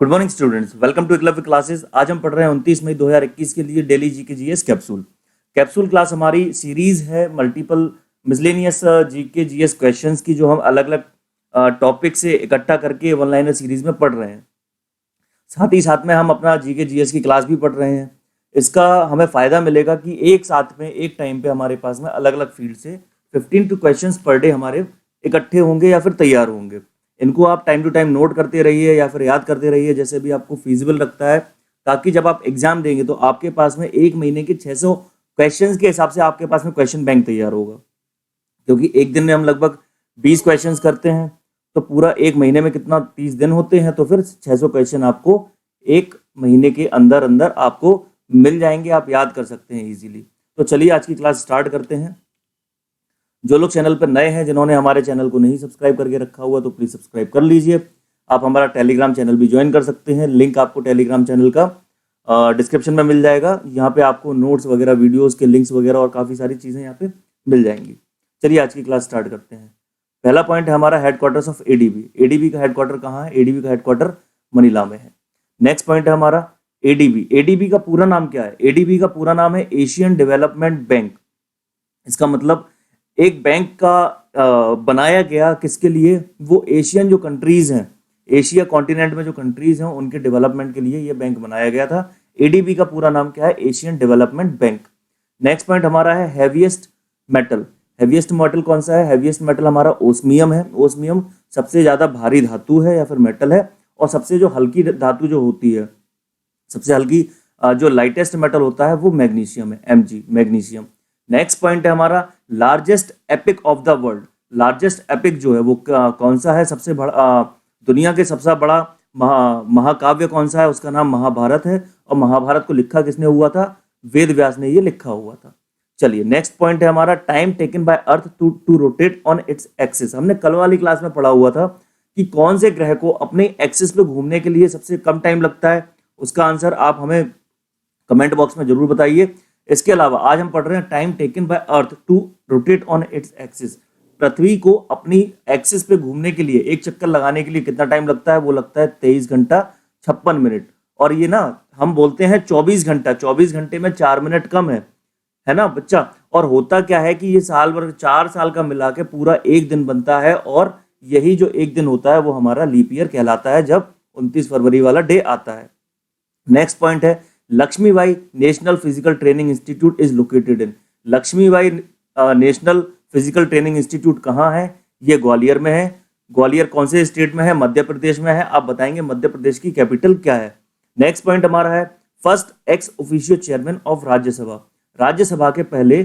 Good morning students, welcome to Eklavya classes. आज हम पढ़ रहे हैं 29 मई 2021 के लिए daily GK GS capsule. Capsule class हमारी सीरीज है multiple miscellaneous GK GS questions की, जो हम अलग अलग टॉपिक से इकट्ठा करके वन लाइनर सीरीज में पढ़ रहे हैं। साथ ही साथ में हम अपना जीके जीएस की क्लास भी पढ़ रहे हैं। इसका हमें फ़ायदा मिलेगा कि एक साथ में एक टाइम पे हमारे पास में अलग अलग फील्ड से 15 टू क्वेश्चंस पर डे हमारे इकट्ठे होंगे या फिर तैयार होंगे। इनको आप टाइम टू टाइम नोट करते रहिए या फिर याद करते रहिए, जैसे भी आपको फिजिबल लगता है, ताकि जब आप एग्जाम देंगे तो आपके पास में एक महीने के 600 क्वेश्चंस के हिसाब से आपके पास में क्वेश्चन बैंक तैयार होगा। क्योंकि एक दिन में हम लगभग 20 क्वेश्चंस करते हैं, तो पूरा एक महीने में कितना 30 दिन होते हैं, तो फिर 600 क्वेश्चन आपको एक महीने के अंदर अंदर आपको मिल जाएंगे, आप याद कर सकते हैं इजीली। तो चलिए आज की क्लास स्टार्ट करते हैं। जो लोग चैनल पर नए हैं, जिन्होंने हमारे चैनल को नहीं सब्सक्राइब करके रखा हुआ, तो प्लीज़ सब्सक्राइब कर लीजिए। आप हमारा टेलीग्राम चैनल भी ज्वाइन कर सकते हैं, लिंक आपको टेलीग्राम चैनल का डिस्क्रिप्शन में मिल जाएगा। यहाँ पे आपको नोट्स वगैरह, वीडियोस के लिंक्स वगैरह और काफ़ी सारी चीज़ें यहाँ पे मिल जाएंगी। चलिए आज की क्लास स्टार्ट करते हैं। पहला पॉइंट है हमारा हेडक्वार्टर्स ऑफ एडीबी। एडीबी का हेडक्वार्टर कहाँ है? एडीबी का हेडक्वार्टर मनीला में है। नेक्स्ट पॉइंट है हमारा एडीबी। एडीबी का पूरा नाम क्या है? एडीबी का पूरा नाम है एशियन डेवलपमेंट बैंक। इसका मतलब एक बैंक का बनाया गया किसके लिए? वो एशियन जो कंट्रीज हैं, एशिया कॉन्टिनेंट में जो कंट्रीज हैं, उनके डेवलपमेंट के लिए ये बैंक बनाया गया था। एडीबी का पूरा नाम क्या है? Asian development bank. Next point हमारा है हैवीएस्ट मेटल। हैवीएस्ट मेटल कौन सा है? हैवीएस्ट मेटल हमारा ओस्मियम है। ओस्मियम सबसे ज्यादा भारी धातु है या फिर मेटल है, और सबसे जो हल्की धातु जो होती है, सबसे हल्की जो लाइटेस्ट मेटल होता है, वो मैग्नीशियम है, Mg मैग्नीशियम। नेक्स्ट पॉइंट है हमारा largest epic of the world. Largest epic जो है वो कौन सा है? सबसे बड़ा दुनिया के सबसे बड़ा महाकाव्य कौन सा है? उसका नाम महाभारत है। और महाभारत को लिखा किसने हुआ था? वेद व्यास ने ये लिखा हुआ था। चलिए नेक्स्ट पॉइंट है हमारा time taken by earth to rotate on its axis. हमने कल वाली क्लास में पढ़ा हुआ था कि कौन से ग्रह को अपने एक्सिस पे घूमने के लिए सबसे कम टाइम लगता है। उसका आंसर आप हमें कमेंट बॉक्स में जरूर बताइए। इसके अलावा आज हम पढ़ रहे हैं time taken by earth to rotate on its axis. पृथ्वी को अपनी एक्सिस पे घूमने के लिए, एक चक्कर लगाने के लिए कितना टाइम लगता है? वो लगता है 23 घंटा 56 मिनट। और ये ना हम बोलते हैं 24 घंटा, 24 घंटे में 4 मिनट कम है ना बच्चा। और होता क्या है कि ये साल भर 4 साल का मिला के पूरा एक दिन बनता है, और यही जो एक दिन होता है वो हमारा लीप ईयर कहलाता है, जब 29 फरवरी वाला डे आता है। नेक्स्ट पॉइंट है Laxmibai national physical training institute is located in. Laxmibai national physical training institute कहाँ है? ये ग्वालियर में है। ग्वालियर कौन से स्टेट में है? मध्य प्रदेश में है। आप बताएंगे मध्य प्रदेश की कैपिटल क्या है। नेक्स्ट पॉइंट हमारा है first ex officio chairman of Rajya Sabha. Rajya Sabha के पहले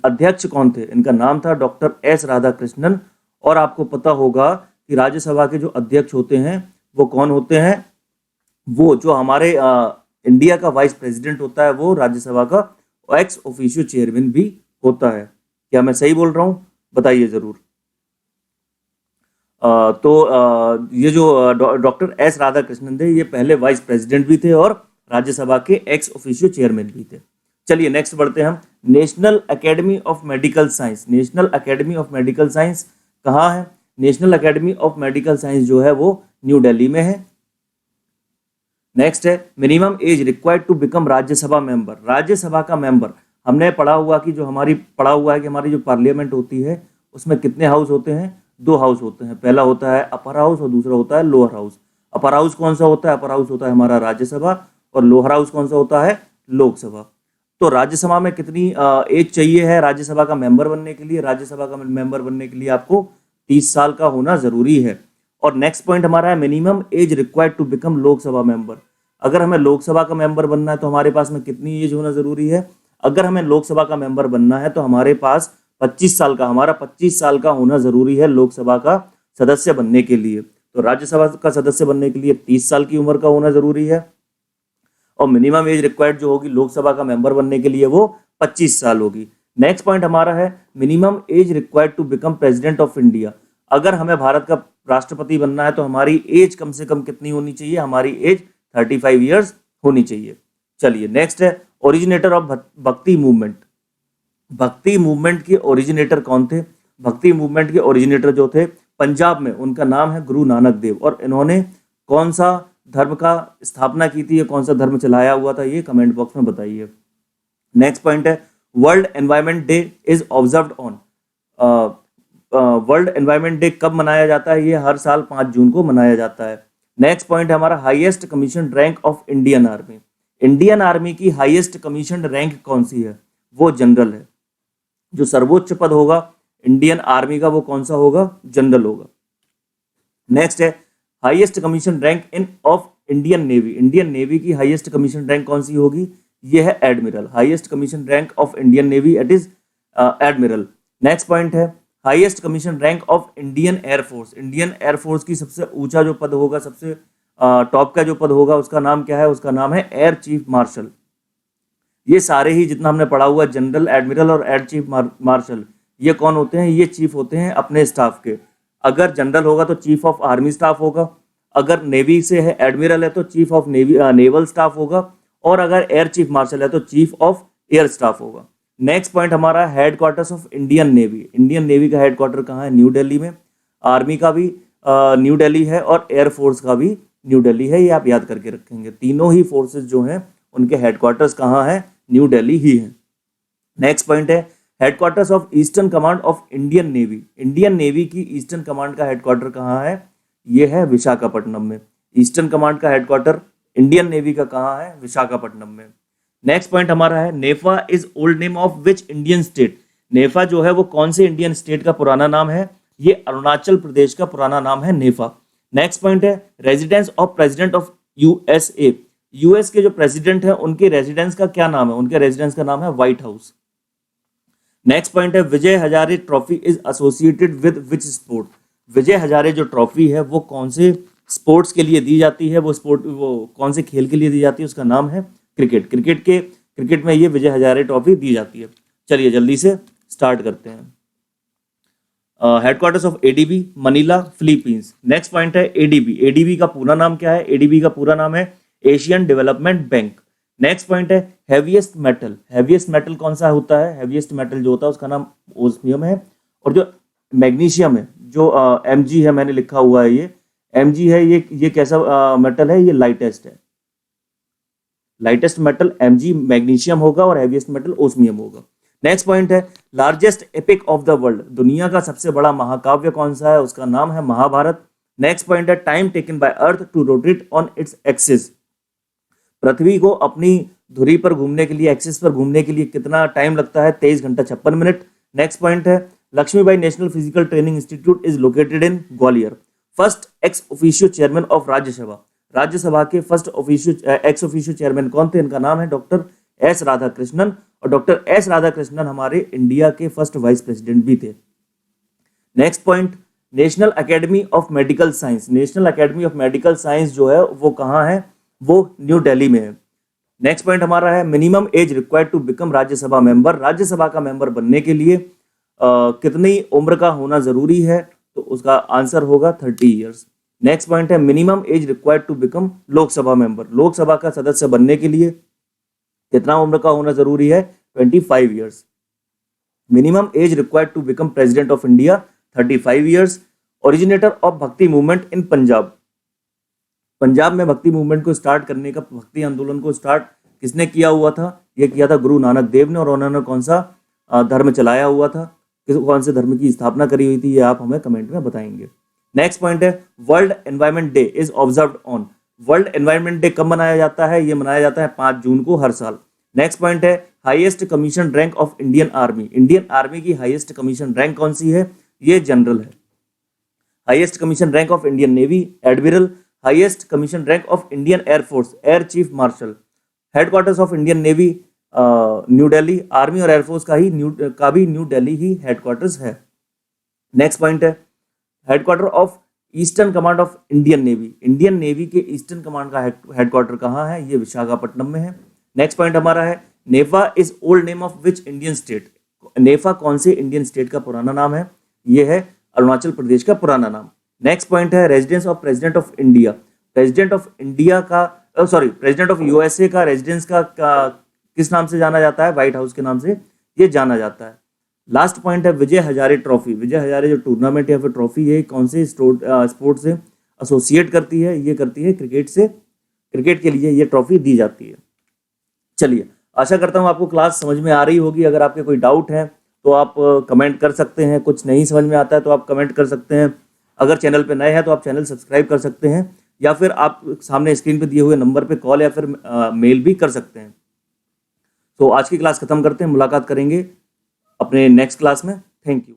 अध्यक्ष कौन थे? इनका नाम था डॉक्टर एस राधाकृष्णन। और आपको पता होगा कि राज्यसभा के जो अध्यक्ष होते हैं वो कौन होते हैं? वो जो हमारे इंडिया का वाइस प्रेसिडेंट होता है, वो राज्यसभा का एक्स ऑफिशियो चेयरमैन भी होता है। क्या मैं सही बोल रहा हूं? बताइए जरूर। ये जो डॉक्टर एस राधाकृष्णन थे, ये पहले वाइस प्रेसिडेंट भी थे और राज्यसभा के एक्स ऑफिशियो चेयरमैन भी थे। चलिए नेक्स्ट बढ़ते हैं हम। National academy of medical science. National academy of medical science कहाँ है? National academy of medical science जो है वो न्यू दिल्ली में है। नेक्स्ट है minimum age required to become Rajya Sabha member. Rajya Sabha का मेंबर हमने पढ़ा हुआ कि हमारी जो पार्लियामेंट होती है उसमें कितने हाउस होते हैं? 2 हाउस होते हैं। पहला होता है अपर हाउस और दूसरा होता है लोअर हाउस। अपर हाउस कौन सा होता है? अपर हाउस होता है हमारा राज्यसभा। और लोअर हाउस कौन सा होता है? लोकसभा। तो राज्यसभा में कितनी एज चाहिए है राज्यसभा का मेंबर बनने के लिए? राज्यसभा का मेंबर बनने के लिए आपको 30 साल का होना जरूरी है। और नेक्स्ट पॉइंट हमारा है minimum age required to become Lok Sabha member. अगर हमें लोकसभा का मेंबर बनना है तो हमारे पास में कितनी एज होना जरूरी है? अगर हमें लोकसभा का मेंबर बनना है तो हमारे पास 25 साल का, हमारा 25 साल का होना जरूरी है लोकसभा का सदस्य बनने के लिए। तो राज्यसभा का सदस्य बनने के लिए 30 साल की उम्र का होना जरूरी है। और मिनिमम एज रिक्वायर्ड जो होगी लोकसभा का मेंबर बनने के लिए वो 25 साल होगी। नेक्स्ट पॉइंट हमारा है minimum age required to become president of India. अगर हमें भारत का राष्ट्रपति बनना है तो हमारी एज कम से कम कितनी होनी चाहिए? हमारी एज 35 ईयर्स होनी चाहिए। चलिए नेक्स्ट है ओरिजिनेटर ऑफ भक्ति मूवमेंट। भक्ति मूवमेंट के ओरिजिनेटर कौन थे? भक्ति मूवमेंट के ओरिजिनेटर जो थे पंजाब में, उनका नाम है गुरु नानक देव। और इन्होंने कौन सा धर्म का स्थापना की थी या कौन सा धर्म चलाया हुआ था, ये कमेंट बॉक्स में बताइए। नेक्स्ट पॉइंट है world environment day is observed on, world environment day कब मनाया जाता है, ये हर साल 5 जून को मनाया जाता है। नेक्स्ट पॉइंट है हमारा highest commission rank of Indian army. Indian army की हाईएस्ट कमीशन रैंक कौन सी है, वो जनरल है। जो सर्वोच्च पद होगा इंडियन आर्मी का वो कौन सा होगा, जनरल होगा। नेक्स्ट है highest commission rank in of Indian navy. Indian navy की हाईएस्ट कमीशन रैंक कौन सी होगी, ये है admiral. Highest commission rank of Indian navy it is admiral. Next point है highest commission rank of Indian air force. Indian air force की सबसे ऊंचा जो पद होगा, सबसे टॉप का जो पद होगा, उसका नाम क्या है, उसका नाम है एयर चीफ मार्शल। ये सारे ही जितना हमने पढ़ा हुआ जनरल, एडमिरल और एयर चीफ मार्शल, ये कौन होते हैं, ये चीफ होते हैं अपने स्टाफ के। अगर जनरल होगा तो चीफ ऑफ आर्मी स्टाफ होगा, अगर नेवी से है एडमिरल है तो चीफ ऑफ नेवल स्टाफ होगा, और अगर एयर चीफ मार्शल है तो चीफ ऑफ एयर स्टाफ होगा। नेक्स्ट पॉइंट हमारा headquarters of Indian navy. Indian navy का हेडक्वार्टर कहाँ है, न्यू दिल्ली में। आर्मी का भी न्यू दिल्ली है और एयरफोर्स का भी न्यू दिल्ली है, ये आप याद करके रखेंगे। तीनों ही फोर्सेस जो हैं उनके हेडक्वार्टर्स कहाँ है, न्यू दिल्ली ही है। नेक्स्ट पॉइंट है headquarters of eastern command of Indian navy. Indian navy की ईस्टर्न कमांड का हेडक्वार्टर कहाँ है, ये है विशाखापट्टनम में। ईस्टर्न कमांड का हेडक्वार्टर इंडियन नेवी का कहाँ है, विशाखापट्टनम में। नेक्स्ट पॉइंट हमारा है NEFA is old name of which Indian state. NEFA जो है वो कौन से इंडियन स्टेट का पुराना नाम है, ये अरुणाचल प्रदेश का पुराना नाम है नेफा। नेक्स्ट पॉइंट है residence of president of USA. US के जो प्रेसिडेंट है उनके रेजिडेंस का क्या नाम है, उनके रेजिडेंस का नाम है व्हाइट हाउस। नेक्स्ट पॉइंट है Vijay Hazare trophy is associated with which sport. Vijay Hazare जो ट्रॉफी है वो कौन से स्पोर्ट्स के लिए दी जाती है, वो कौन से खेल के लिए दी जाती है, उसका नाम है क्रिकेट। क्रिकेट में ये विजय हजारे ट्रॉफी दी जाती है। चलिए जल्दी से स्टार्ट करते हैं। Headquarters of ADB Manila Philippines. Next point है एडीबी। एडीबी का पूरा नाम क्या है, एडीबी का पूरा नाम है Asian development bank. Next point है हैवीएस्ट मेटल। हैवीएस्ट मेटल कौन सा होता है, हैवीएस्ट मेटल जो होता है उसका नाम ओस्मियम है। और जो मैग्नीशियम है, जो Mg है, मैंने लिखा हुआ है ये Mg है, ये कैसा मेटल है, ये लाइटेस्ट है। लाइटेस्ट मेटल Mg मैग्नीशियम होगा और हैवीएस्ट मेटल ओस्मियम होगा। नेक्स्ट पॉइंट है largest epic of the world. दुनिया का सबसे बड़ा महाकाव्य कौन सा है, उसका नाम है महाभारत। नेक्स्ट पॉइंट है time taken by earth to rotate on its axis. पृथ्वी को अपनी धुरी पर घूमने के लिए, एक्सिस पर घूमने के लिए कितना टाइम लगता है, 23 घंटा 56 मिनट। नेक्स्ट पॉइंट है Laxmibai national physical training institute is located in Gwalior. First ex officio chairman of Rajya Sabha. Rajya Sabha के फर्स्ट एक्स ऑफिशियो चेयरमैन कौन थे, इनका नाम है डॉक्टर एस राधाकृष्णन। और डॉक्टर एस राधाकृष्णन हमारे इंडिया के फर्स्ट वाइस प्रेसिडेंट भी थे। Next point national academy of medical science. National academy of medical science जो है वो कहाँ है, वो न्यू दिल्ली में है। नेक्स्ट पॉइंट हमारा है minimum age required to become Rajya Sabha member. Rajya Sabha का मेंबर बनने के लिए कितनी उम्र का होना जरूरी है, तो उसका आंसर होगा 30 ईयर्स। नेक्स्ट पॉइंट है minimum age required to become Lok Sabha member. Lok Sabha का सदस्य बनने के लिए कितना उम्र का होना जरूरी है, 25 years. Minimum age required to become president of India 35 years. Originator of bhakti movement in Punjab. Punjab में भक्ति मूवमेंट को स्टार्ट करने का, भक्ति आंदोलन को स्टार्ट किसने किया हुआ था, यह किया था गुरु नानक देव ने। और उन्होंने कौन सा धर्म चलाया हुआ था, कौन से धर्म की स्थापना करी हुई थी, ये आप हमें कमेंट में बताएंगे। नेक्स्ट पॉइंट है world environment day is observed on. World environment day कब मनाया जाता है, ये मनाया जाता है 5 जून को हर साल। नेक्स्ट पॉइंट है highest commission rank of Indian army. Indian army की हाईएस्ट कमीशन रैंक कौन सी है, ये जनरल है। Highest commission rank of Indian navy admiral. Highest commission rank of Indian air force air chief marshal. Headquarters of Indian navy new Delhi. Army और air force का भी new Delhi ही headquarters है। Next point है headquarter of eastern command of Indian navy. Indian navy के eastern command का headquarter कहाँ है, ये विशाखापट्टनम में है। नेक्स्ट पॉइंट हमारा है NEFA is old name of which Indian state. NEFA कौन से इंडियन स्टेट का पुराना नाम है, ये है अरुणाचल प्रदेश का पुराना नाम। नेक्स्ट पॉइंट है residence of president of India. President of India का प्रेसिडेंट ऑफ यूएसए का रेजिडेंस का किस नाम से जाना जाता है, व्हाइट हाउस के नाम से ये जाना जाता है। लास्ट पॉइंट है विजय हजारे ट्रॉफी। विजय हजारे जो टूर्नामेंट या फिर ट्रॉफी है कौन से स्पोर्ट से एसोसिएट करती है, ये करती है क्रिकेट से, क्रिकेट के लिए ये ट्रॉफी दी जाती है। चलिए, आशा करता हूँ आपको क्लास समझ में आ रही होगी। अगर आपके कोई डाउट है तो आप कमेंट कर सकते हैं, कुछ नहीं समझ में आता है तो आप कमेंट कर सकते हैं। अगर चैनल पे नए हैं तो आप चैनल सब्सक्राइब कर सकते हैं, या फिर आप सामने स्क्रीन पे दिए हुए नंबर पे कॉल या फिर मेल भी कर सकते हैं। तो आज की क्लास खत्म करते हैं, मुलाकात करेंगे अपने नेक्स्ट क्लास में। Thank you.